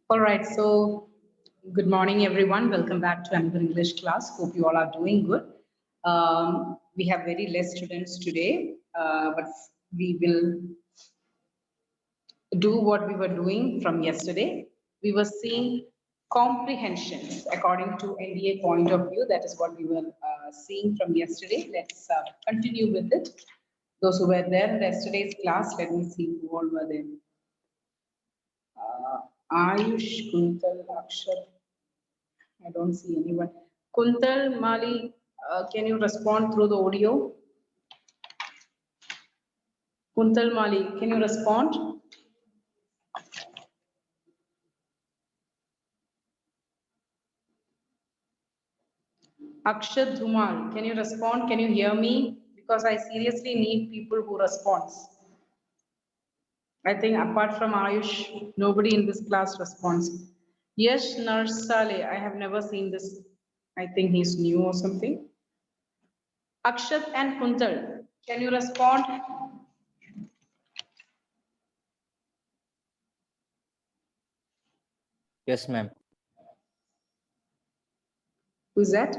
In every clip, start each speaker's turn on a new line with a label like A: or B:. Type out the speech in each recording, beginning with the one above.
A: All right, so good morning, everyone. Welcome back to another English class. Hope you all are doing good. We have very less students today, but we will do what we were doing from yesterday. We were seeing comprehensions according to NDA point of view. That is what we were seeing from yesterday. Let's continue with it. Those who were there in yesterday's class, let me see who all were there. Ayush, Kuntal, Akshat. I don't see anyone. Kuntal, Mali, can you respond through the audio? Kuntal, Mali, can you respond? Akshat Dhumal, can you respond? Can you hear me? Because I seriously need people who responds. I think apart from Ayush, nobody in this class responds. Yash Narsale, I have never seen this. I think he's new or something. Akshat and Kuntal, can you respond?
B: Yes, ma'am.
A: Who's that?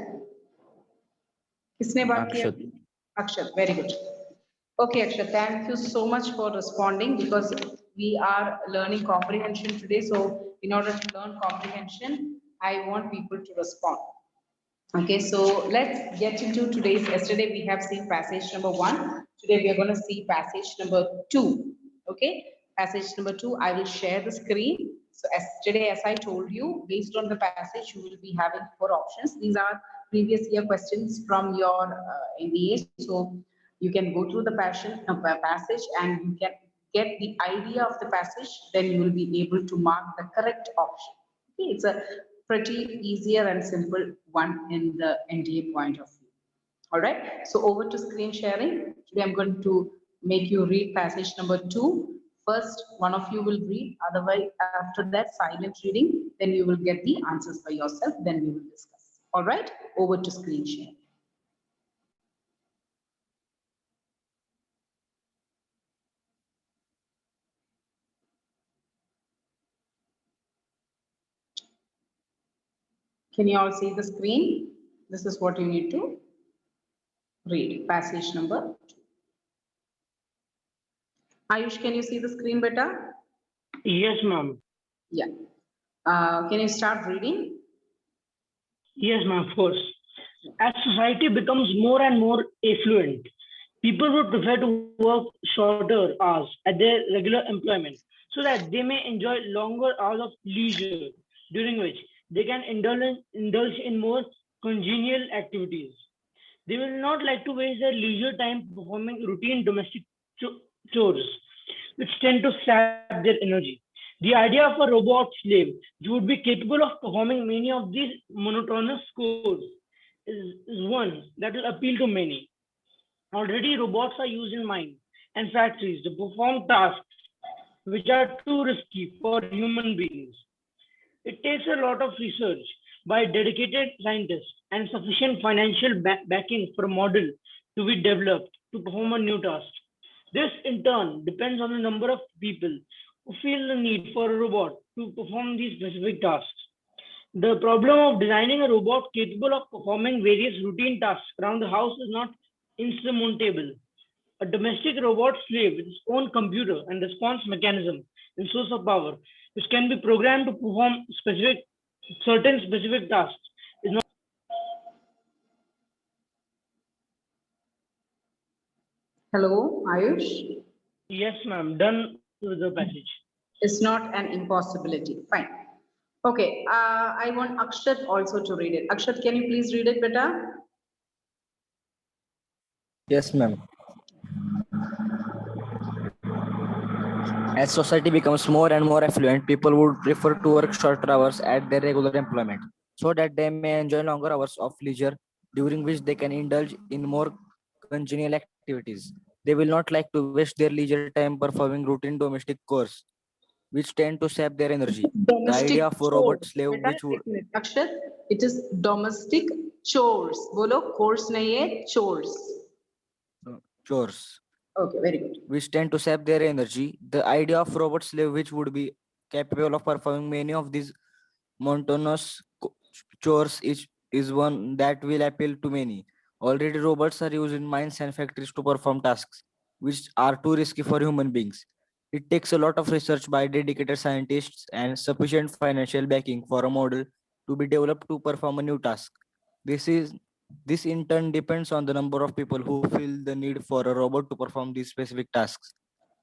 A: किसने बात किया?
B: Akshat.
A: Akshat, very good. Okay, Akshat, thank you so much for responding because we are learning comprehension today. So in order to learn comprehension, I want people to respond. Okay, so let's get into today's. Yesterday we have seen passage number 1. Today we are going to see passage number 2. Okay, passage number 2. I will share the screen. So yesterday, as I told you, based on the passage, you will be having 4 options. These are previous year questions from your MBA. So you can go through the passage and you can get the idea of the passage. Then you will be able to mark the correct option. Okay, it's a pretty easier and simple one in the NDA point of view. All right, so over to screen sharing. Today I'm going to make you read passage number 2. First, one of you will read, otherwise, after that, silent reading, then you will get the answers by yourself, then we will discuss. All right, over to screen sharing. Can you all see the screen? This is what you need to read, passage number 2. Ayush, can you see the screen better?
C: Yes, ma'am.
A: Yeah. Can you start reading?
C: Yes, ma'am, of course. As society becomes more and more affluent, people would prefer to work shorter hours at their regular employment so that they may enjoy longer hours of leisure during which they can indulge in more congenial activities. They will not like to waste their leisure time performing routine domestic chores, which tend to sap their energy. The idea of a robot slave which would be capable of performing many of these monotonous chores is one that will appeal to many. Already, robots are used in mines and factories to perform tasks which are too risky for human beings. It takes a lot of research by dedicated scientists and sufficient financial backing for a model to be developed to perform a new task. This, in turn, depends on the number of people who feel the need for a robot to perform these specific tasks. The problem of designing a robot capable of performing various routine tasks around the house is not insurmountable. A domestic robot slave with its own computer and response mechanism and source of power, which can be programmed to perform certain specific tasks, is not.
A: Hello, Ayush.
C: Yes, ma'am. Done with the passage.
A: It's not an impossibility. Fine. Okay, I want Akshat also to read it. Akshat, can you please read it better?
B: Yes, ma'am. As society becomes more and more affluent, people would prefer to work shorter hours at their regular employment so that they may enjoy longer hours of leisure during which they can indulge in more congenial activities. They will not like to waste their leisure time performing routine domestic chores, which tend to sap their energy. The
A: Domestic
B: idea of a
A: chores.
B: robot slave
A: बेटा
B: which would
A: एक minute अक्षर it is domestic chores. बोलो course नहीं है chores.
B: chores
A: Okay, very good.
B: which tend to sap their energy. The idea of robot slave which would be capable of performing many of these monotonous chores is one that will appeal to many. Already, robots are used in mines and factories to perform tasks which are too risky for human beings. It takes a lot of research by dedicated scientists and sufficient financial backing for a model to be developed to perform a new task. This is this in turn depends on the number of people who feel the need for a robot to perform these specific tasks.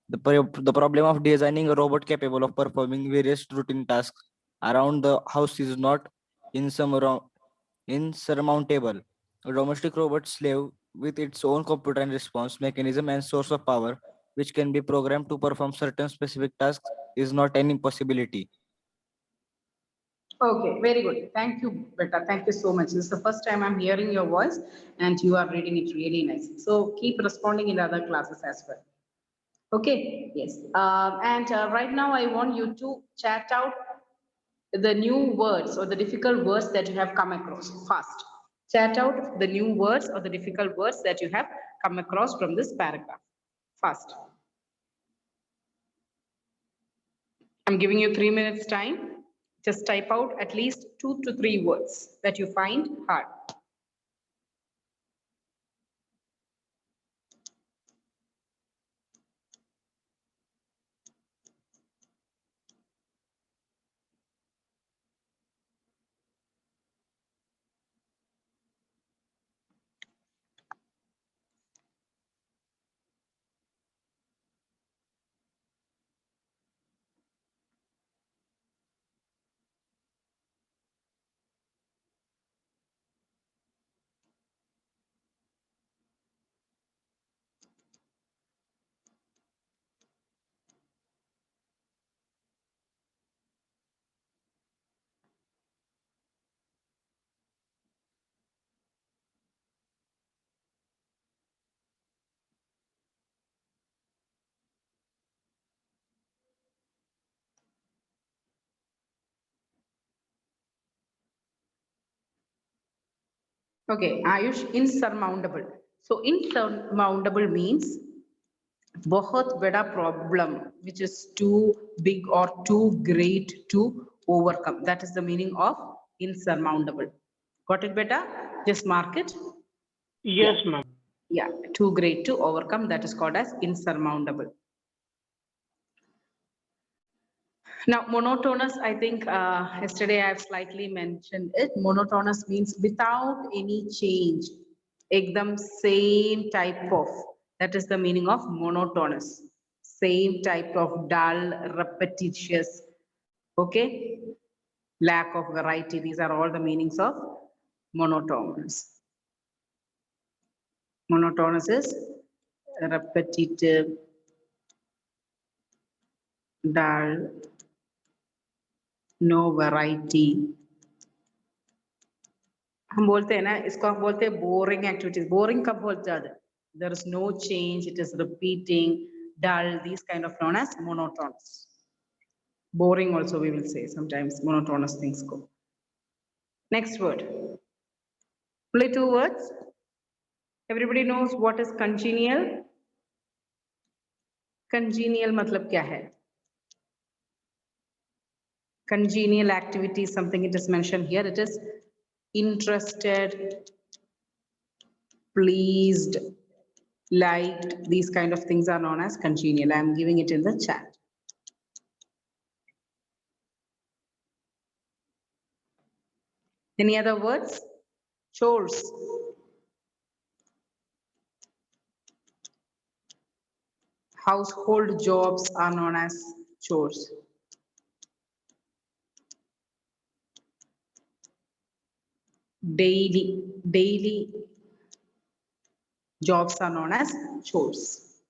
B: The problem of designing a robot capable of performing various routine tasks around the house is not insurmountable. A domestic robot slave with its own computer and response mechanism and source of power, which can be programmed to perform certain specific tasks, is not an impossibility.
A: Okay, very good. Thank you, Beta. Thank you so much. This is the first time I'm hearing your voice and you are reading it really nice. So keep responding in the other classes as well. Okay, yes. And right now I want you to chat out the new words or the difficult words that you have come across fast. Chat out the new words or the difficult words that you have come across from this paragraph. Fast. I'm giving you 3 minutes time. Just type out at least 2 to 3 words that you find hard. Okay, Ayush, insurmountable. So insurmountable means बहुत बड़ा problem which is too big or too great to overcome. That is the meaning of insurmountable. Got it, beta? Just mark it.
C: Yes, ma'am.
A: Yeah, too great to overcome. That is called as insurmountable. Now, monotonous, I think yesterday I have slightly mentioned it. Monotonous means without any change, ekdam same type of. That is the meaning of monotonous. Same type of dull, repetitious, okay? Lack of variety. These are all the meanings of monotonous. Monotonous is repetitive, dull, no variety. हम बोलते हैं ना इसको हम बोलते हैं boring activities boring कब बोलते हैं there is no change it is repeating dull these kind of known as monotonous boring also we will say sometimes monotonous things go next word only 2 words everybody knows what is congenial congenial मतलब क्या है congenial activity is something it is mentioned here it is interested pleased liked these kind of things are known as congenial I am giving it in the chat any other words chores household jobs are known as chores daily jobs are known as chores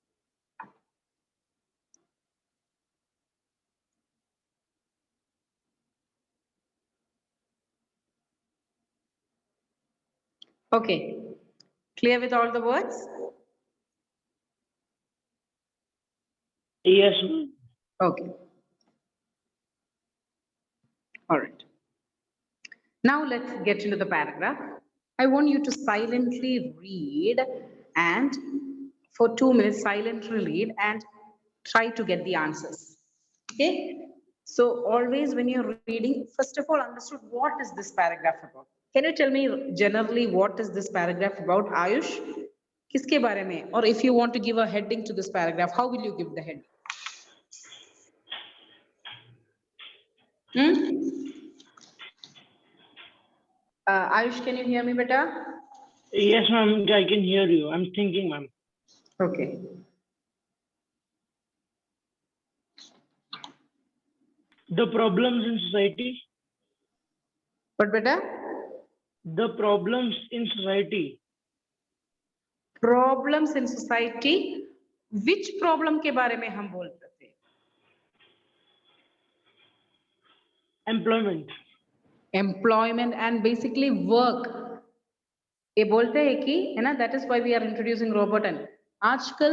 A: okay clear with all the words
C: Yes, ma'am.
A: okay all right now let's get into the paragraph I want you to silently read and for 2 minutes silently read and try to get the answers okay So always when you're reading, first of all, understood what is this paragraph about. Can you tell me generally what is this paragraph about, Ayush? किसके बारे में? Or if you want to give a heading to this paragraph, how will you give the heading? Ayush, can you hear me, beta?
C: Yes, ma'am, I can hear you. I'm thinking, ma'am.
A: Okay.
C: The problems in society.
A: But beta?
C: The problems in society.
A: Problems in society. Which problem के बारे में हम बोल रहे थे?
C: Employment.
A: Employment and basically work. ये बोलते हैं कि है ना, that is why we are introducing रोबोटन. आजकल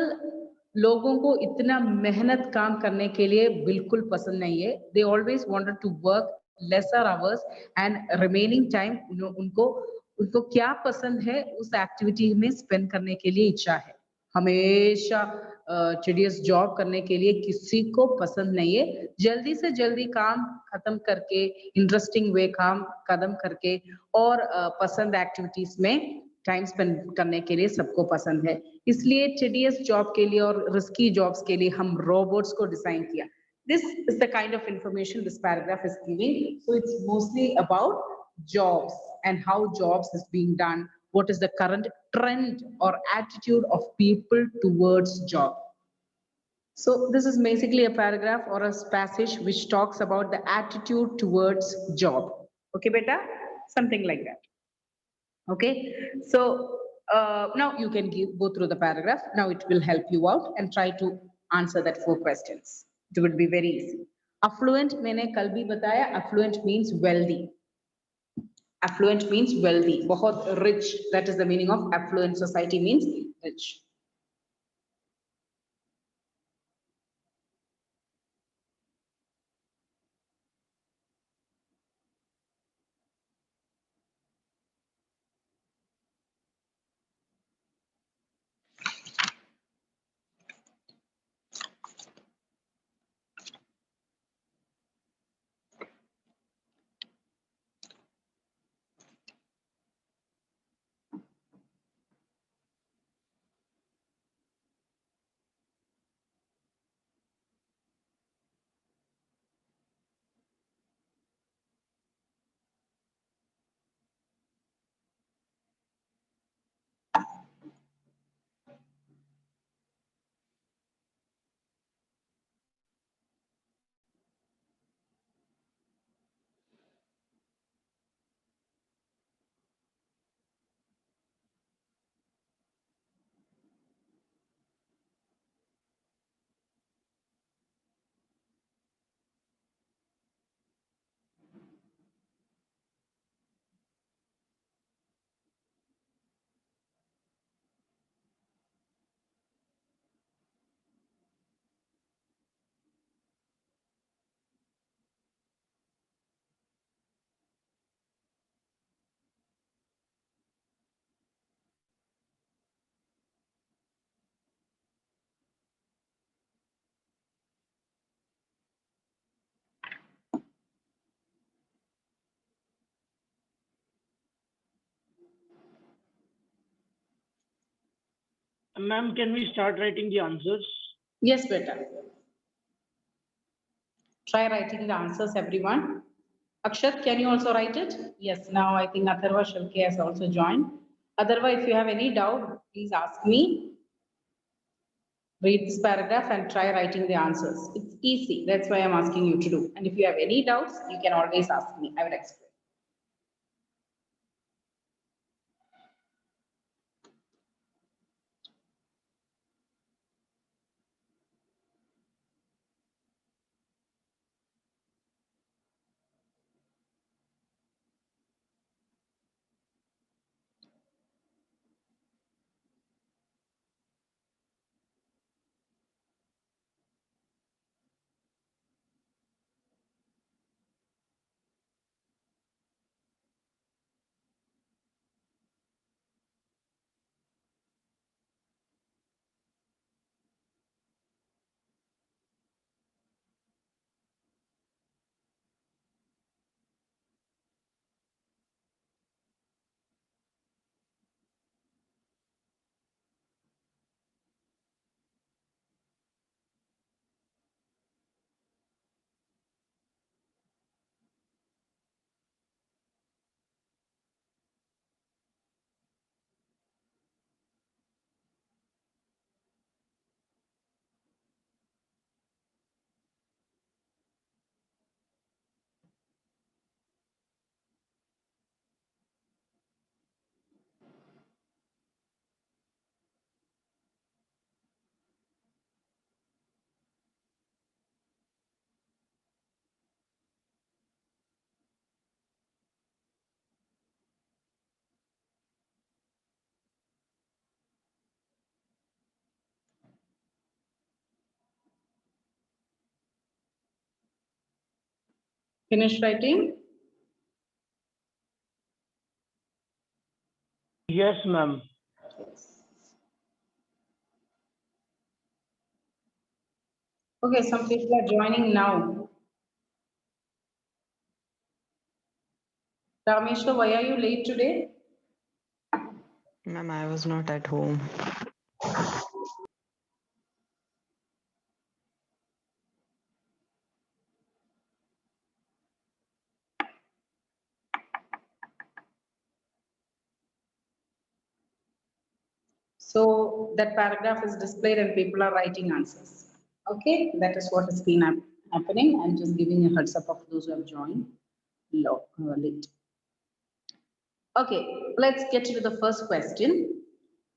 A: लोगों को इतना मेहनत काम करने के लिए बिल्कुल पसंद नहीं है. They always wanted to work lesser hours and remaining time उनको उनको क्या पसंद है उस एक्टिविटी में स्पेंड करने के लिए इच्छा है. हमेशा टीडियस जॉब करने के लिए किसी को पसंद नहीं है. जल्दी से जल्दी काम खत्म करके इंटरेस्टिंग वे काम कदम करके और पसंद एक्टिविटीज में टाइम स्पेंड करने के लिए सबको पसंद है. इसलिए टीडियस जॉब के लिए और रिस्की जॉब्स के लिए हम रोबोट्स को डिजाइन किया. This is the kind of information this paragraph is giving. So it's mostly about jobs and how jobs is being done. What is the current trend or attitude of people towards job? So this is basically a paragraph or a passage which talks about the attitude towards job. Okay, beta? Something like that. Okay, so now you can go through the paragraph. Now it will help you out and try to answer that 4 questions. It would be very easy. Affluent मैंने कल भी बताया, affluent means wealthy. Affluent means wealthy, बहुत rich. That is the meaning of affluent society means rich.
C: Ma'am, can we start writing the answers?
A: Yes, beta. Try writing the answers, everyone. Akshat, can you also write it? Yes, now I think Atharva Shalke has also joined. Atharva, if you have any doubt, please ask me. Read this paragraph and try writing the answers. It's easy. That's why I'm asking you to do. And if you have any doubts, you can always ask me. I will explain. Finish writing?
C: Yes, ma'am.
A: Okay, some people are joining now. Rameshwar, why are you late today?
D: Ma'am, I was not at home.
A: So that paragraph is displayed and people are writing answers. Okay, that is what has been happening. I'm just giving a heads up of those who have joined late. Okay, let's get to the first question.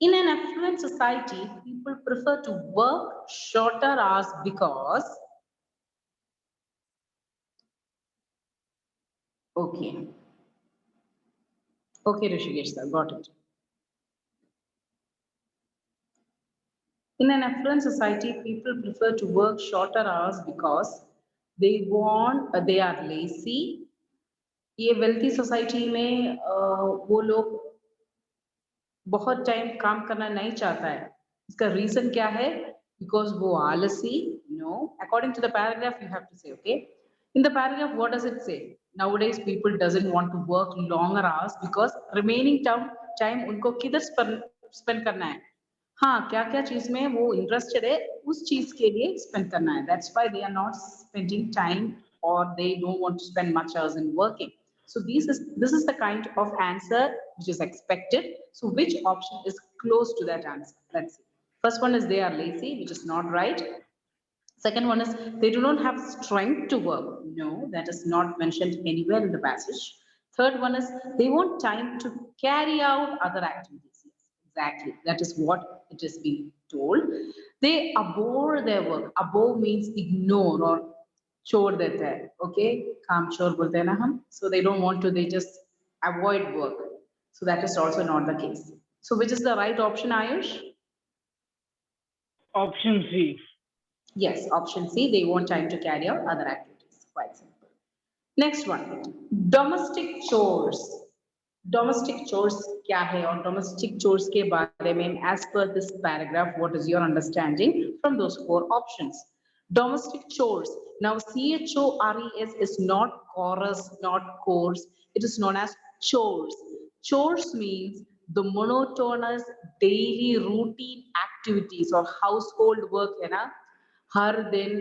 A: In an affluent society, people prefer to work shorter hours because, okay, okay, Rishikesh sir, got it. In an affluent society, people prefer to work shorter hours because they are lazy. ये wealthy society में वो लोग बहुत time काम करना नहीं चाहता है इसका रीजन क्या है बिकॉज वो आलसी no according to the paragraph you have to say okay in the paragraph what does it say nowadays people doesn't want to work longer hours because remaining time उनको किधर spend करना है हाँ क्या क्या चीज में वो इंटरेस्टेड है उस चीज के लिए स्पेंड करना है that's why they are not spending time और they don't want to spend much hours in working. So this is the kind of answer which is expected. So which option is close to that answer? Let's see. First one is they are lazy, which is not right. Second one is they do not have strength to work. No, that is not mentioned anywhere in the passage. Third one is they want time to carry out other activities. Yes, exactly. That is what it is being told. They abhor their work. Abhor means ignore or छोड़ देते हैं okay काम छोड़ बोलते हैं ना हम so they don't want to they just avoid work so that is also not the case so which is the right option Ayush
C: Option C.
A: yes option C they want time to carry out other activities quite simple next one domestic chores domestic chores क्या है और domestic chores के बारे में as per this paragraph what is your understanding from those four options domestic chores now chores is not chorus not course it is known as chores chores means the monotonous daily routine activities or household work है ना हर दिन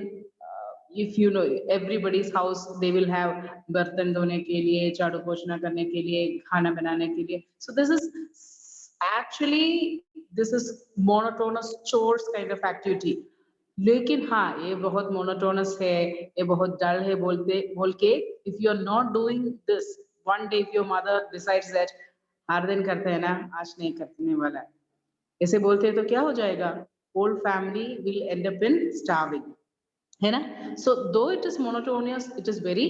A: if you know everybody's house they will have बर्तन धोने के लिए झाड़ू पोछना करने के लिए खाना बनाने के लिए so this is actually this is monotonous chores kind of activity लेकिन हाँ ये बहुत monotonous है ये बहुत dull है बोल के if you are not doing this one day if your mother decides that हर दिन करते हैं ना आज नहीं करने वाला है ऐसे बोलते हैं तो क्या हो जाएगा whole family will end up in starving है ना so though it is monotonous it is very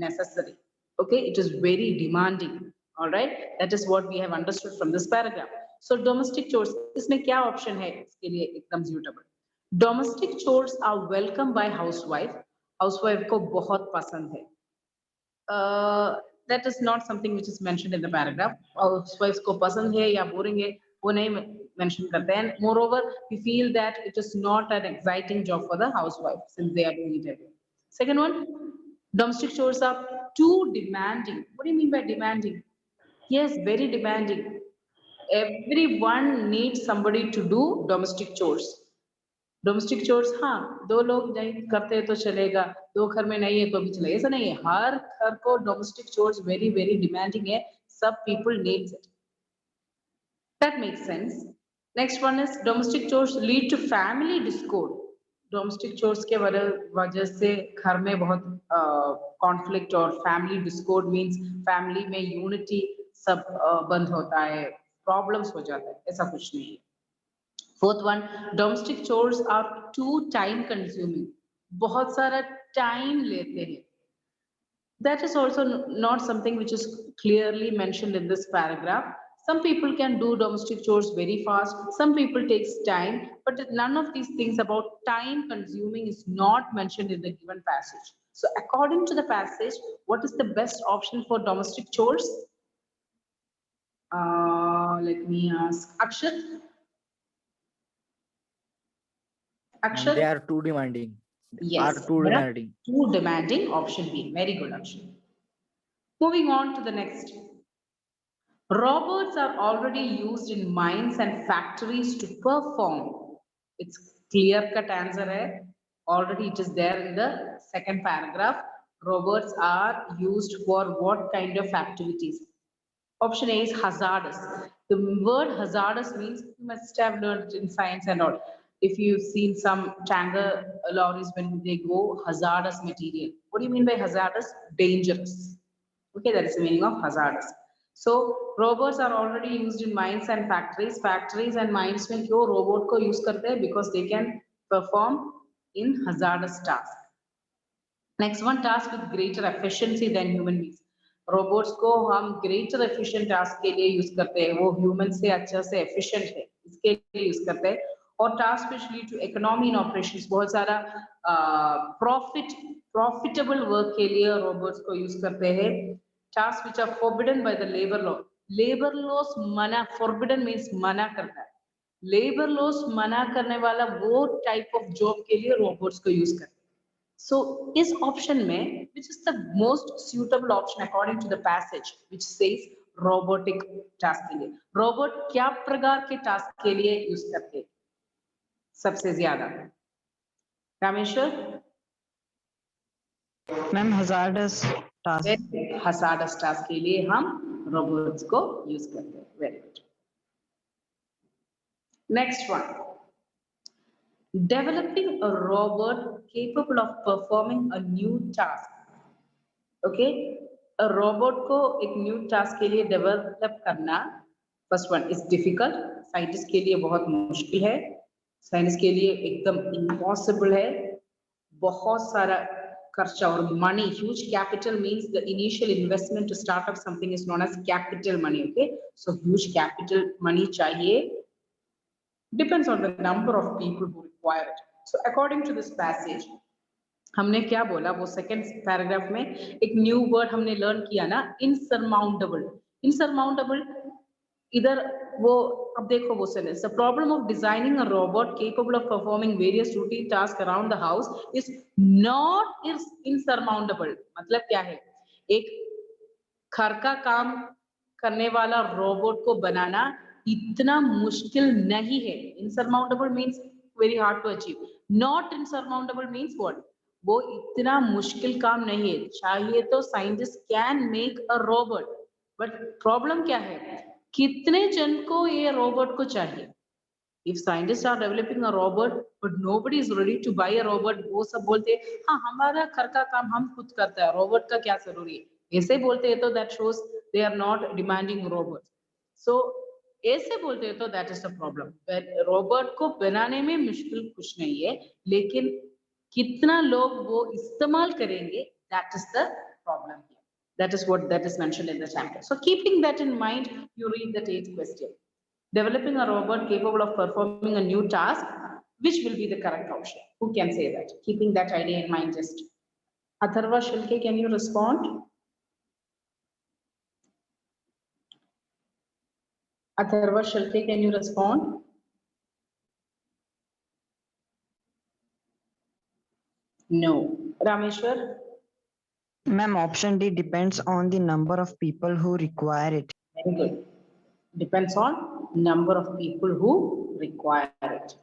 A: necessary okay it is very demanding all right that is what we have understood from this paragraph so domestic chores इसमें क्या option है इसके लिए एकदम suitable domestic chores are welcomed by housewife को बहुत पसंद है that is not something which is mentioned in the paragraph housewives को पसंद है या boring है वो नहीं mention करते हैं moreover we feel that it is not an exciting job for the housewife since they are doing it every day. Second one domestic chores are too demanding what do you mean by demanding yes very demanding everyone needs somebody to do domestic chores domestic chores हाँ दो लोग नहीं करते तो चलेगा दो घर में नहीं है तो भी चलेगा ऐसा नहीं है हर घर को domestic chores very very demanding है सब people needs it that makes sense next one is domestic chores lead to family discord domestic chores के वजह से घर में बहुत कॉन्फ्लिक्ट और फैमिली डिस्कॉर्ड मींस फैमिली में यूनिटी सब बंद होता है प्रॉब्लम्स हो जाता है ऐसा कुछ नहीं है Fourth one, domestic chores are too time consuming. बहुत सारा time लेते हैं. That is also not something which is clearly mentioned in this paragraph. Some people can do domestic chores very fast. Some people takes time, but none of these things about time consuming is not mentioned in the given passage. So according to the passage, what is the best option for domestic chores? Let me ask Akshat.
B: And they
A: Akshat?
B: are too demanding. Are
A: Yes,
B: too
A: there are
B: demanding.
A: too demanding. Option B. Very good, Akshat. Moving on to the next. Robots are already used in mines and factories to perform. It's clear cut answer hai. Already it is there in the second paragraph. Robots are used for what kind of activities? Option A is hazardous. The word hazardous means you must have learned in science and all. If you've seen some tanker lorries when they go hazardous material. What do you mean by hazardous? Dangerous. Okay, that is the meaning of hazardous. So robots are already used in mines and factories. Factories and mines में क्यों robot को use करते हैं? Because they can perform in hazardous tasks. Next one, task with greater efficiency than human beings. Robots को हम greater efficient task के लिए use करते हैं, वो ह्यूमन से अच्छा से एफिशिएंट है, इसके लिए यूज करते हैं. और task which lead to economy in operations, बहुत सारा प्रॉफिटेबल वर्क के लिए रोबोट्स को यूज करते हैं. Task which are forbidden by the labour laws मना, फॉरबिडन मीन्स मना करता है, लेबर लॉस मना करने वाला वो टाइप ऑफ जॉब के लिए रोबोट्स को यूज करते हैं. So इस option में which is the most suitable option according to the passage which says robotic task के लिए, robot क्या प्रकार के task के लिए use करते हैं सबसे ज्यादा? Rameshwar?
D: Ma'am, hazardous task.
A: hazardous task के लिए हम robots को use करते हैं. Very good. Next one. Developing a robot capable of performing a new task. Okay, a robot को एक new task के लिए develop करना, first one is difficult, scientist के लिए बहुत मुश्किल है, scientist के लिए एकदम impossible है, बहुत सारा खर्चा और money, huge capital means the initial investment to start up something is known as capital money. Okay, so huge capital money चाहिए, depends on the number of people who require it. So according to this passage, हमने क्या बोला, वो second paragraph में एक new word हमने learn किया ना, इनसरमाउंटेबल. इनसरमाउंटेबल इधर वो, अब देखो वो sentence, the problem of designing a robot capable of performing various routine task around the house is not insurmountable. मतलब क्या है, एक घर का काम करने वाला रोबोट को बनाना इतना मुश्किल नहीं है. Insurmountable means very hard to achieve, not insurmountable means what, वो इतना मुश्किल काम नहीं है. चाहिए तो scientist can make a robot, but problem क्या है, कितने जन को ये रोबोट को चाहिए. If scientists are developing a robot but nobody is ready to buy a robot, वो सब बोलते हैं हाँ हमारा घर का काम हम खुद करते हैं, रोबोट का क्या जरूरी है, ऐसे बोलते हैं तो that shows they are not demanding robots. So ऐसे बोलते हैं तो that is the problem. Robot को बनाने में मुश्किल कुछ नहीं है, लेकिन कितना लोग वो इस्तेमाल करेंगे, that is the problem here. That is what that is mentioned in the chapter. So keeping that in mind, you read the 8th question. Developing a robot capable of performing a new task, which will be the correct option? Who can say that? Keeping that idea in mind, just. Atharva Shilke, can you respond? Atharva Shilke, can you respond? No. Rameshwar?
D: Ma'am, option D depends on the number of people who require it.
A: Very good. Depends on number of people who require it.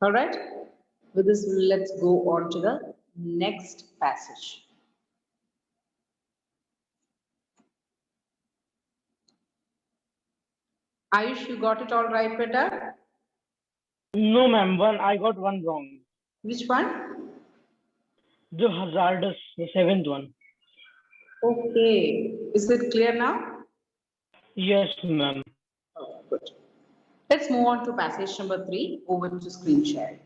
A: All right. With this, let's go on to the next passage. Ayush, you got it all right, beta?
C: No, ma'am. I got one wrong.
A: Which one?
C: The hazardous, the seventh one.
A: Okay. Is it clear now?
C: Yes, ma'am.
A: Oh, good. Let's move on to passage number 3. Over to screen share.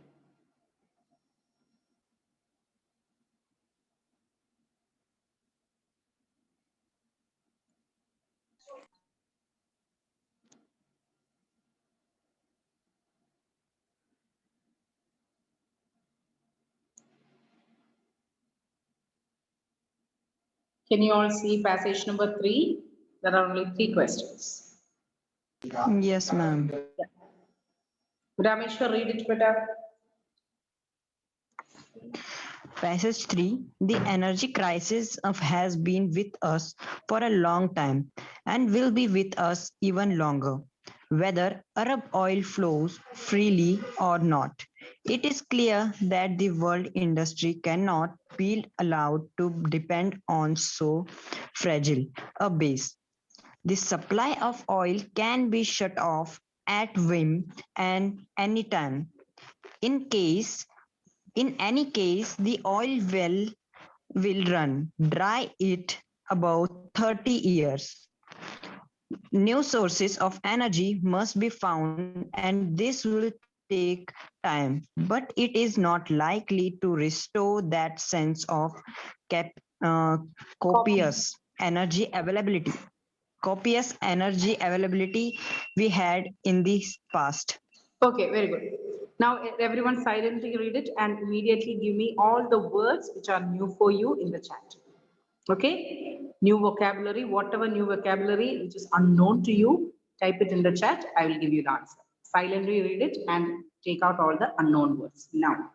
A: Can you all see passage number 3? There are only 3 questions.
D: Yes, ma'am.
A: Rameshwar, read it better.
D: Passage 3. The energy crisis has been with us for a long time and will be with us even longer. Whether Arab oil flows freely or not, it is clear that the world industry cannot be allowed to depend on so fragile a base. The supply of oil can be shut off at whim and anytime. In case in any case, the oil well will run dry it about 30 years. New sources of energy must be found, and this will take time, but it is not likely to restore that sense of cap, uh,
A: Copy.
D: copious energy availability. Copious energy availability we had in the past.
A: Okay, very good. Now everyone silently read it and immediately give me all the words which are new for you in the chat. Okay? New vocabulary, whatever new vocabulary which is unknown to you, type it in the chat. I will give you the answer. Silently read it and take out all the unknown words. Now,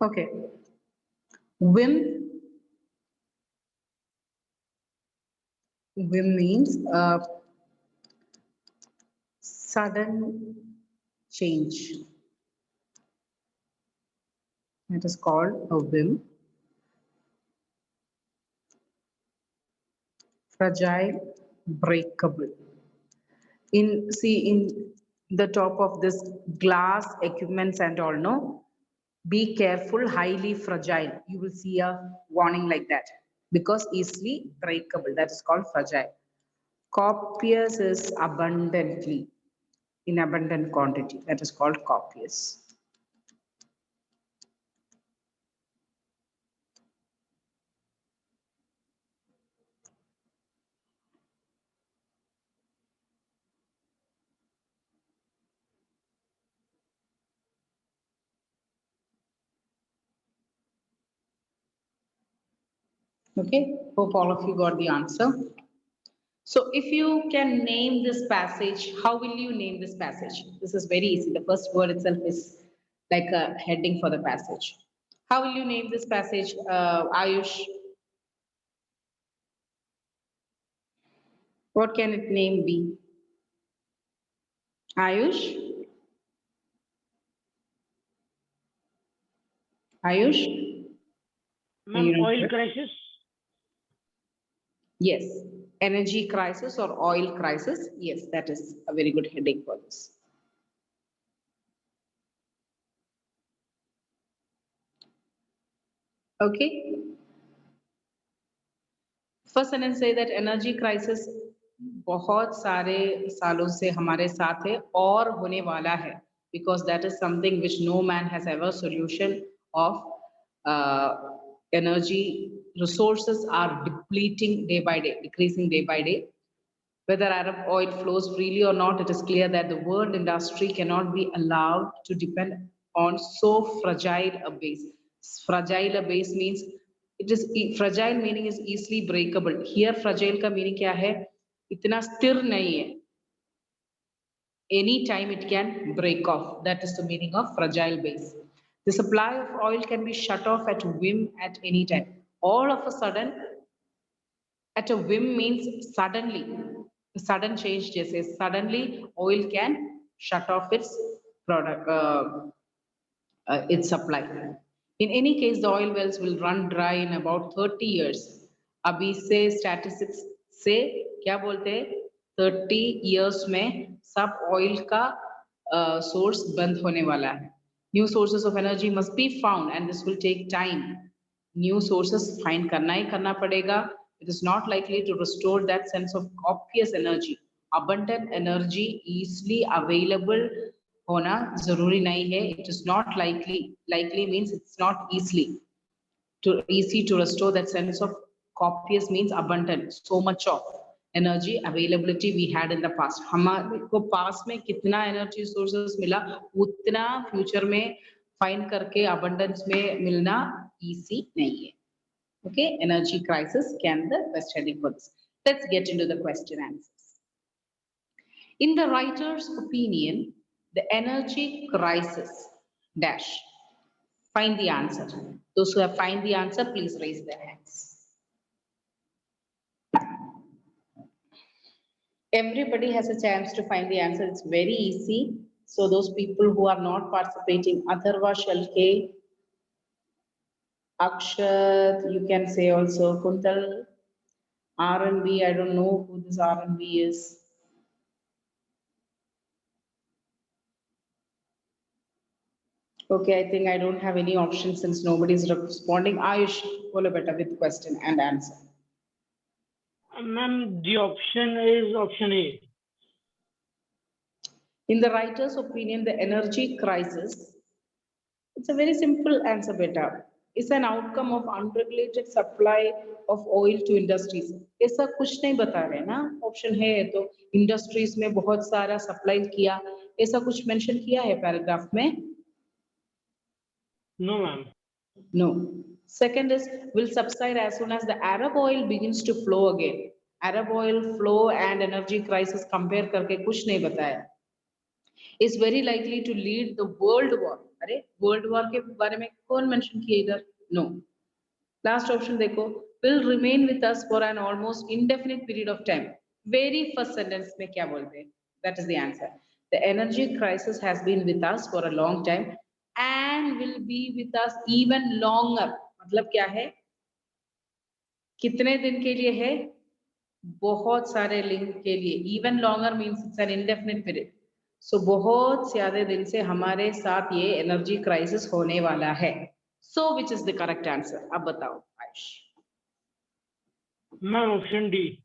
A: okay. Whim, whim means sudden change. It is called a whim. Fragile, breakable. In the top of this glass equipments and all, no, be careful, highly fragile. You will see a warning like that because easily breakable. That is called fragile. Copious is abundantly, in abundant quantity. That is called copious. Okay, hope all of you got the answer. So if you can name this passage, how will you name this passage? This is very easy. The first word itself is like a heading for the passage. How will you name this passage, Ayush? What can it name be? Ayush? Ayush? Are
C: Ma'am,
A: you not
C: oil
A: there?
C: crisis.
A: Yes, energy crisis or oil crisis. Yes, that is a very good heading for this. Okay. First sentence say that energy crisis बहुत सारे सालों से हमारे साथ है और होने वाला है because that is something which no man has ever solution of. Energy resources are depleting day by day, decreasing day by day. Whether Arab oil flows freely or not, it is clear that the world industry cannot be allowed to depend on so fragile a base. Fragile a base means fragile meaning is easily breakable. Here fragile का meaning क्या है? इतना स्थिर नहीं है. Any time it can break off. That is the meaning of fragile base. The supply of oil can be shut off at whim at any time. All of a sudden, at a whim means suddenly, sudden change जैसे suddenly oil can shut off its product, its supply. In any case, the oil wells will run dry in about 30 years. अभी से statistics से क्या बोलते हैं? 30 years में सब oil का source बंद होने वाला है. New sources of energy must be found and this will take time. New sources find करना ही करना पड़ेगा. It is not likely to restore that sense of obvious energy. Abundant energy easily available होना जरूरी नहीं है. It is not likely. Likely means it's not easy to restore that sense of copious means abundant. So much of energy availability we had in the past. हमारे को past में कितना energy sources मिला उतना future में find करके abundance में मिलना easy नहीं है. Okay, energy crisis can the best heading for this. Let's get into the question answers. In the writer's opinion, the energy crisis dash. Find the answer. Those who have find the answer, please raise their hands. Everybody has a chance to find the answer. It's very easy. So those people who are not participating, Atharva, Shalke, Akshat, you can say also Kuntal, R&B, I don't know who this R&B is. Okay, I think I don't have any options since nobody is responding. Ayush, follow better with question and answer.
C: Ma'am, the option is option A.
A: In the writer's opinion, the energy crisis, it's a very simple answer, beta. It's an outcome of unregulated supply of oil to industries. ऐसा कुछ नहीं बता रहे ना option है तो industries में बहुत सारा सप्लाई किया ऐसा कुछ मेंशन किया है पैराग्राफ में?
C: No, ma'am.
A: No. Second is will subside as soon as the Arab oil begins to flow again. Arab oil flow and energy crisis compare करके कुछ नहीं बताया. Is very likely to lead the world war. अरे world war के बारे में कौन mention किया इधर? No. Last option देखो will remain with us for an almost indefinite period of time. Very first sentence में क्या बोलते हैं? That is the answer. The energy crisis has been with us for a long time and will be with us even longer. मतलब क्या है? कितने दिन के लिए है? बहुत सारे लिंक के लिए. Even longer means it's an indefinite period. So बहुत ज्यादा दिन से हमारे साथ ये एनर्जी क्राइसिस होने वाला है. So which is the correct answer? अब बताओ आयुष.
C: Ma'am, option D.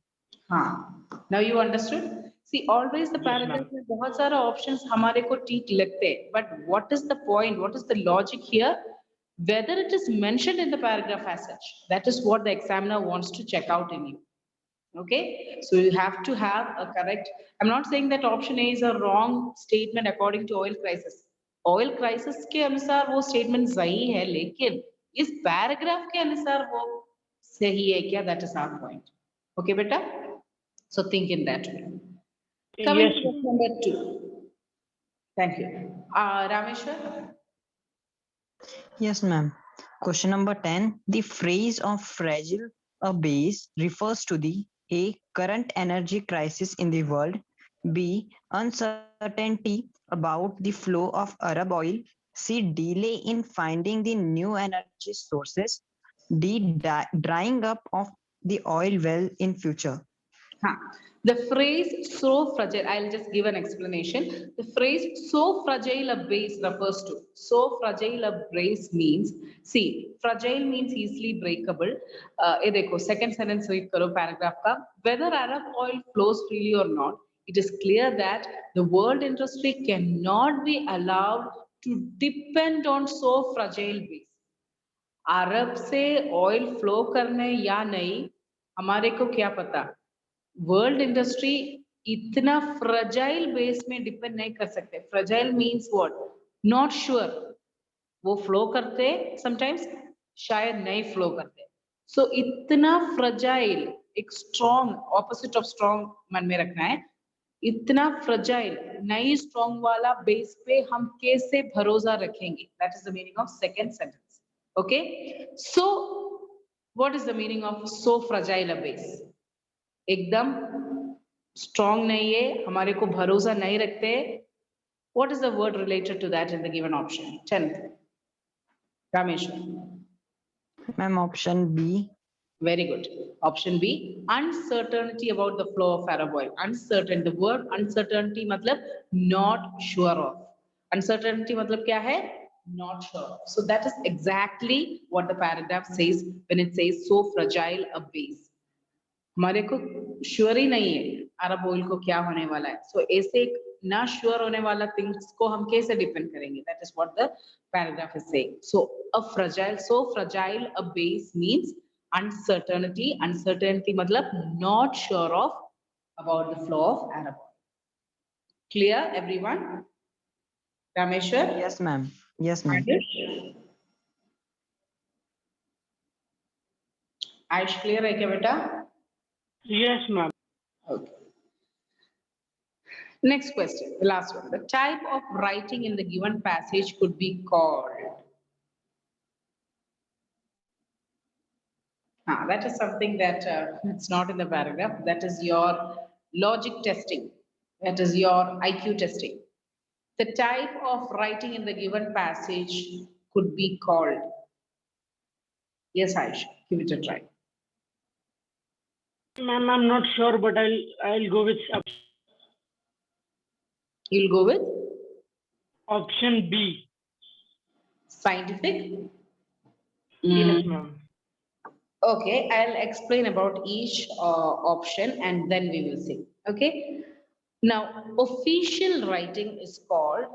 A: हाँ. Now you understood? See, always the
C: Yes,
A: paragraph
C: ma'am.
A: में बहुत सारा options हमारे को ठीक लगते हैं. But what is the point? What is the logic here? Whether it is mentioned in the paragraph as such, that is what the examiner wants to check out in you. Okay, so you have to have a correct. I'm not saying that option A is a wrong statement according to oil crisis. Oil crisis के अनुसार वो statement सही है, लेकिन इस paragraph के अनुसार वो सही है क्या? That is our point. Okay, beta. So think in that way. Coming
C: Yes,
A: to question number 2. Thank you. Rameshwar.
D: Yes, ma'am. Question number 10. The phrase of fragile a base refers to the A. Current energy crisis in the world. B. Uncertainty about the flow of Arab oil. C. Delay in finding the new energy sources. D. Drying up of the oil well in future.
A: Huh. The phrase so fragile, I'll just give an explanation. The phrase so fragile a base refers to. So fragile a base means, see, fragile means easily breakable. ये देखो, second sentence read करो paragraph का. Whether Arab oil flows freely or not, it is clear that the world industry cannot be allowed to depend on so fragile base. अरब से oil flow करने या नहीं, हमारे को क्या पता. वर्ल्ड इंडस्ट्री इतना फ्रजाइल बेस में डिपेंड नहीं कर सकते. Fragile means what? Not sure. वो फ्लो करते समटाइम्स, शायद नहीं फ्लो करते. सो इतना फ्रजाइल, एक स्ट्रॉन्ग, ऑपोजिट ऑफ स्ट्रॉन्ग मन में रखना है. इतना फ्रजाइल नई स्ट्रॉन्ग वाला बेस पे हम कैसे भरोसा रखेंगे? That is the meaning of second sentence. Okay, so what is the meaning of so fragile a base? एकदम स्ट्रॉन्ग नहीं है, हमारे को भरोसा नहीं रखते. What is the word related to that in the given option? 10th. Ramesh.
D: Ma'am, option B.
A: Very good. Option B. Uncertainty about the flow of Arab oil. Uncertain. The word uncertainty matlab not sure of. Uncertainty matlab kya hai? Not sure. So that is exactly what the paragraph says when it says so fragile a base. हमारे को sure ही नहीं है अरब oil को क्या होने वाला है. सो ऐसे ना श्योर होने वाला थिंग्स को हम कैसे डिपेंड करेंगे? That is what the paragraph is saying. So a fragile, so fragile a base means uncertainty. Uncertainty मतलब not sure of about the flow of Arab oil. Clear everyone? Rameshwar?
D: Yes, ma'am. Yes, ma'am.
A: Ayush clear है क्या बेटा?
C: Yes, ma'am.
A: Okay. Next question, the last one. The type of writing in the given passage could be called. That is something that it's not in the paragraph. That is your logic testing. That is your IQ testing. The type of writing in the given passage could be called. Yes, Aish, give it a try.
C: Ma'am, I'm not sure, but I'll go with
A: You'll go with
C: option B.
A: scientific.
C: Yes, ma'am.
A: Okay, I'll explain about each option and then we will see. Okay. Now, official writing is called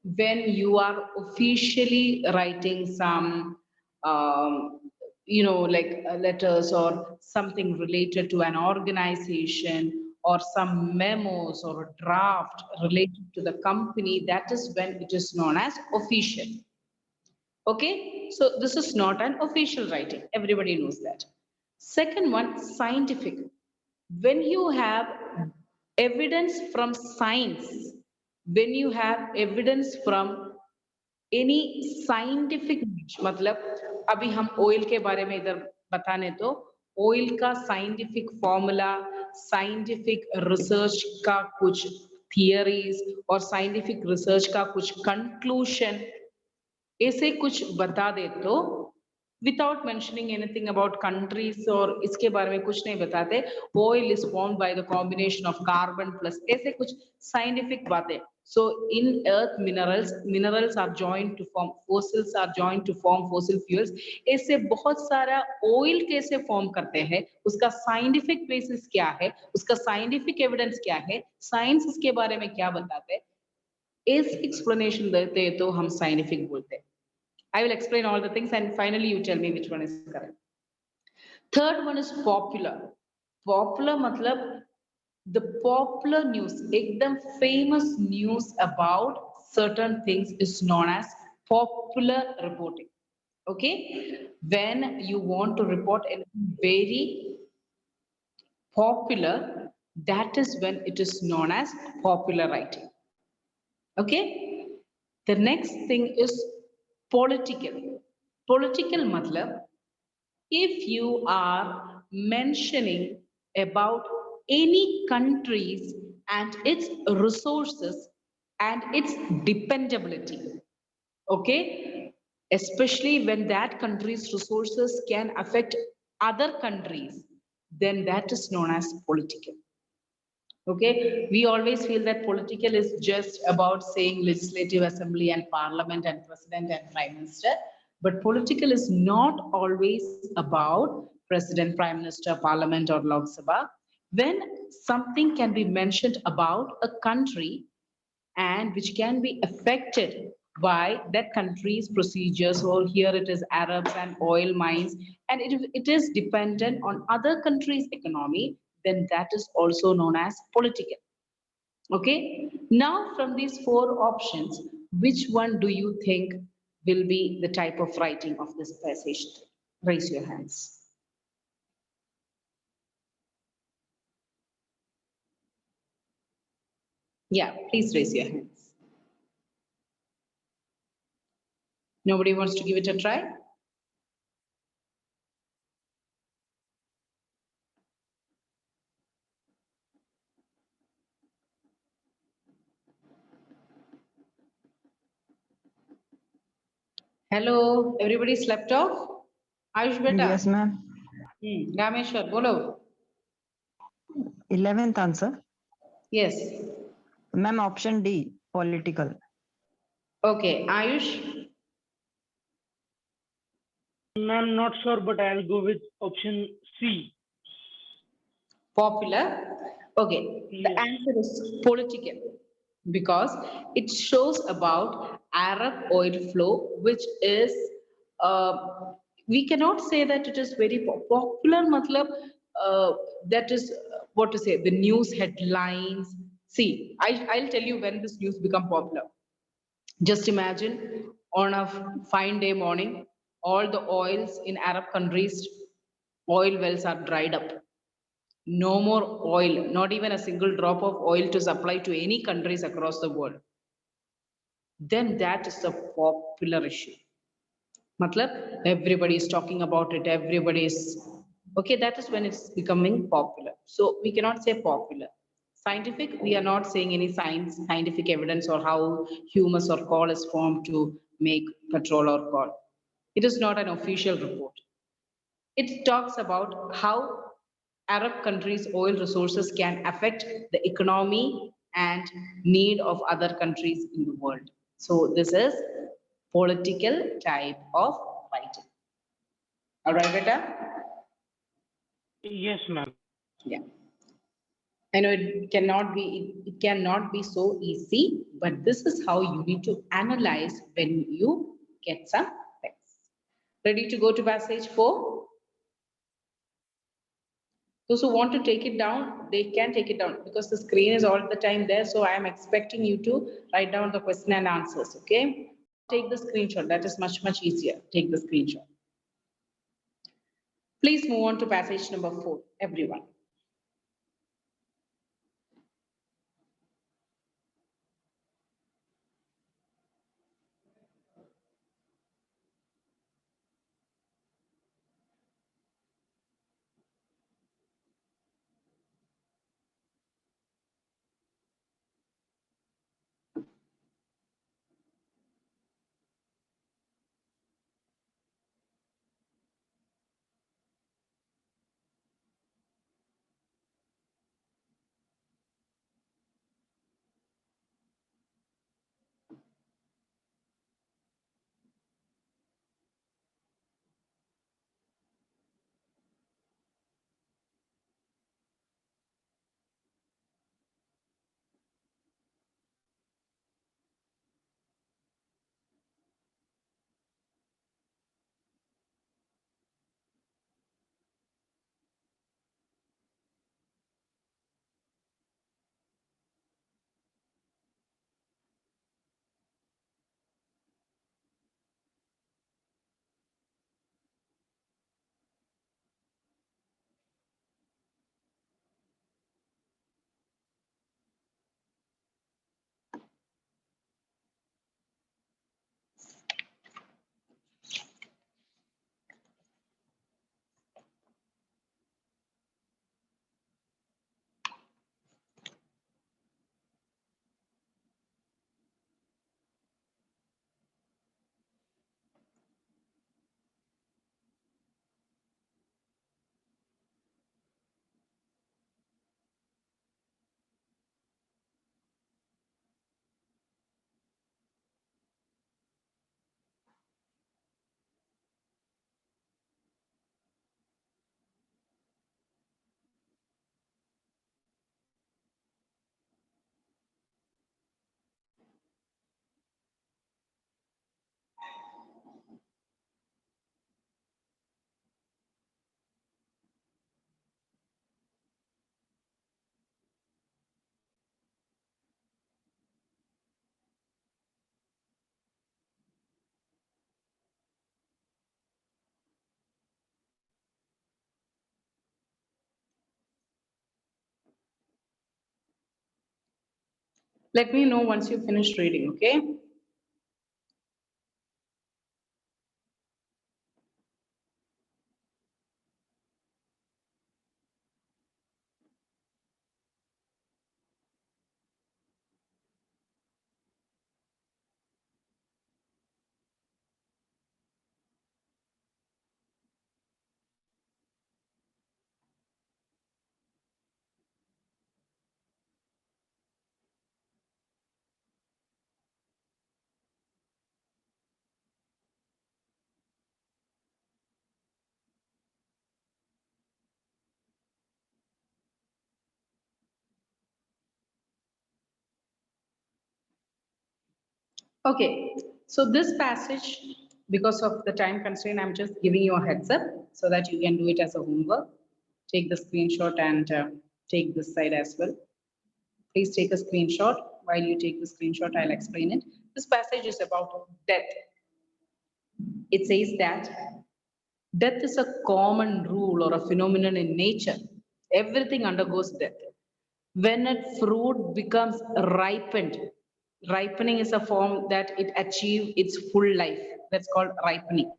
A: when you are officially writing some, like letters or something related to an organization or some memos or a draft related to the company. That is when it is known as official. Okay, so this is not an official writing. Everybody knows that. Second one, scientific. When you have evidence from science, when you have evidence from any scientific, मतलब अभी हम oil के बारे में इधर बताने तो oil का scientific formula, scientific research का कुछ theories और scientific research का कुछ conclusion ऐसे कुछ बता दे तो without mentioning anything about countries और इसके बारे में कुछ नहीं बताते, oil is formed by the combination of carbon plus ऐसे कुछ scientific बातें. So in earth minerals are joined to form fossils, are joined to form fossil fuels. ऐसे बहुत सारा oil कैसे form करते हैं, उसका scientific basis क्या है, उसका scientific evidence क्या है, science इसके बारे में क्या बताते हैं, इस explanation देते हैं तो हम scientific बोलते हैं. I will explain all the things and finally you tell me which one is correct. Third one is popular. Popular matlab the popular news, ekdam famous news about certain things is known as popular reporting. Okay, when you want to report anything very popular, that is when it is known as popular writing. Okay, the next thing is political. Political matlab, if you are mentioning about any countries and its resources and its dependability, okay, especially when that country's resources can affect other countries, then that is known as political. Okay, we always feel that political is just about saying legislative assembly and parliament and president and prime minister, but political is not always about president, prime minister, parliament, or Lok Sabha. When something can be mentioned about a country and which can be affected by that country's procedures, or here it is Arabs and oil mines, and it is dependent on other countries' economy, then that is also known as political. Okay, now from these four options, which one do you think will be the type of writing of this passage? Raise your hands. Yeah, please raise your hands. Nobody wants to give it a try? Hello, everybody slept off? Ayush beta.
D: Yes, ma'am.
A: Rameshwar, bolo.
D: 11th answer.
A: Yes.
D: Ma'am, option D, political.
A: Okay, Ayush.
C: I'm not sure, but I'll go with option C.
A: Popular. Okay, the
C: Yes.
A: answer is political because it shows about Arab oil flow, which is, uh, we cannot say that it is very popular, matlab, that is what to say, the news headlines. See, I'll tell you when this news become popular. Just imagine on a fine day morning, all the oils in Arab countries, oil wells are dried up. No more oil, not even a single drop of oil to supply to any countries across the world. Then that is a popular issue. Matlab, everybody is talking about it, everybody is, okay, that is when it's becoming popular. So we cannot say popular. Scientific, we are not saying any scientific evidence or how humus or coal is formed to make petrol or coal. It is not an official report. It talks about how Arab countries' oil resources can affect the economy and need of other countries in the world. So this is political type of writing. All right, beta?
C: Yes, ma'am.
A: Yeah. I know it cannot be so easy, but this is how you need to analyze when you get some text. Ready to go to passage 4? Those who want to take it down, they can take it down because the screen is all the time there. So I am expecting you to write down the question and answers, okay? Take the screenshot. That is much, much easier. Take the screenshot. Please move on to passage number 4, everyone. Let me know once you finish reading, okay? Okay, so this passage, because of the time constraint, I'm just giving you a heads up so that you can do it as a homework. Take the screenshot and take this side as well. Please take a screenshot. While you take the screenshot, I'll explain it. This passage is about death. It says that death is a common rule or a phenomenon in nature. Everything undergoes death. When a fruit becomes ripened, ripening is a form that it achieves its full life. That's called ripening.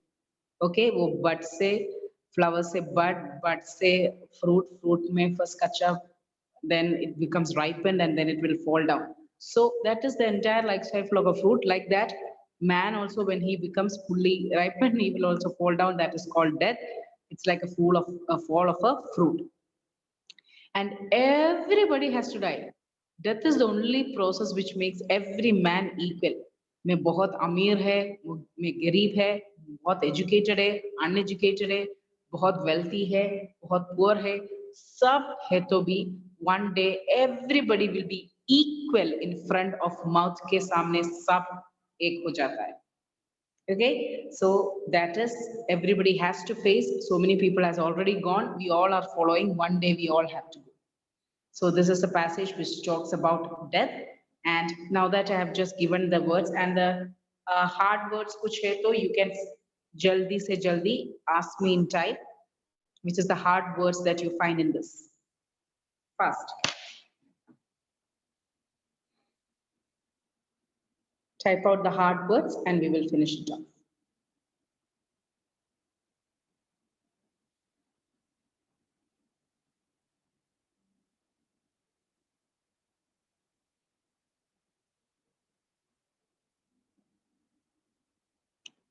A: Okay, वो bud से flower से bud से fruit में first कच्चा, then it becomes ripened and then it will fall down. So that is the entire life cycle of a fruit. Like that, man also when he becomes fully ripened, he will also fall down. That is called death. It's like a fall of a fruit. And everybody has to die. Death is the only process which makes every man equal. मैं बहुत अमीर है, मैं गरीब है, बहुत educated है, uneducated है, बहुत wealthy है, बहुत poor है, सब है तो भी one day everybody will be equal in front of mouth के सामने सब एक हो जाता है. Okay, so that is everybody has to face. So many people has already gone. We all are following. One day we all have to go. So this is a passage which talks about death. And now that I have just given the words and the hard words kuch hai to you can jaldi se jaldi ask me in type, which is the hard words that you find in this. Fast. Type out the hard words and we will finish it off.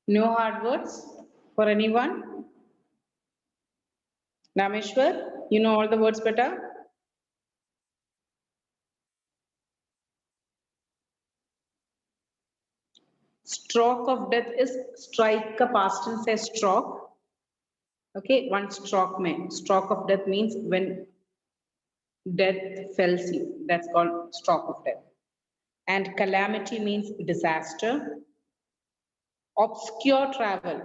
A: No hard words for anyone? Nameshwar, you know all the words better? Stroke of death is strike ka past tense says stroke. Okay, one stroke mein. Stroke of death means when death fells you. That's called stroke of death. And calamity means disaster. Obscure travel.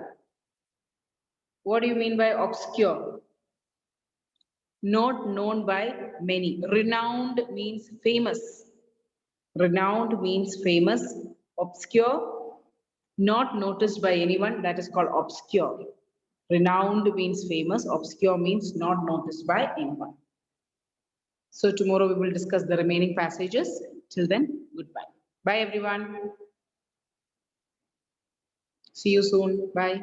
A: What do you mean by obscure? Not known by many. Renowned means famous. Renowned means famous. Obscure, not noticed by anyone. That is called obscure. Renowned means famous. Obscure means not noticed by anyone. So tomorrow we will discuss the remaining passages. Till then, goodbye. Bye everyone. See you soon. Bye.